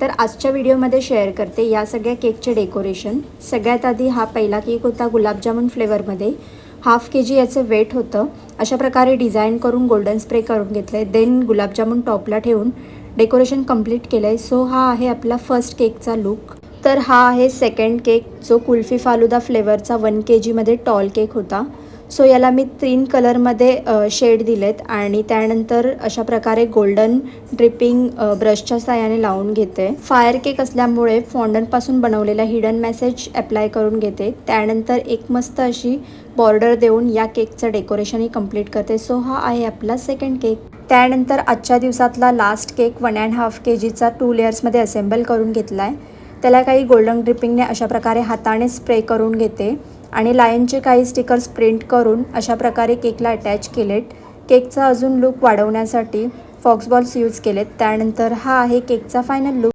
तर आजच्या व्हिडिओमध्ये शेअर करते या सगळ्या केकचे डेकोरेशन। सगळ्यात आधी हा पहिला केक होता गुलाबजामुन फ्लेवरमध्ये। हाफ kg याचं वेट होतं। अशा प्रकारे डिझाइन करून गोल्डन स्प्रे करून घेतले, देन गुलाबजामुन टॉपला ठेवून डेकोरेशन कंप्लीट केलंय। सो हा आहे आपला फर्स्ट केकचा लुक। तर हा आहे सेकंड केक, जो कुल्फी फालुदा फ्लेवरचा 1 kg मध्ये टॉल केक होता। सो याला मी 3 कलरमध्ये शेड दिलेत आणि त्यानंतर अशा प्रकारे गोल्डन ड्रिपिंग ब्रशच्या साहाय्याने लावून घेते। फायर केक असल्यामुळे फॉन्डंटपासून बनवलेला हिडन मेसेज अप्लाय करून घेते। त्यानंतर एक मस्त अशी बॉर्डर देऊन या केकचं डेकोरेशनही कंप्लीट करते। सो हा आहे आपला सेकंड केक। त्यानंतर आजच्या दिवसातला लास्ट केक 1.5 kgचा 2 लेयर्समध्ये असेंबल करून घेतला आहे। त्याला काही गोल्डन ड्रिपिंगने अशा प्रकारे हाताने स्प्रे करून घेते आणि लायनचे काही स्टिकर्स प्रिंट करून अशा प्रकारे केकला अटॅच केलेत। केकचा अजून लुक वाढवण्यासाठी फॉक्स बॉल्स यूज केलेत। त्यानंतर हा आहे केकचा फायनल लुक।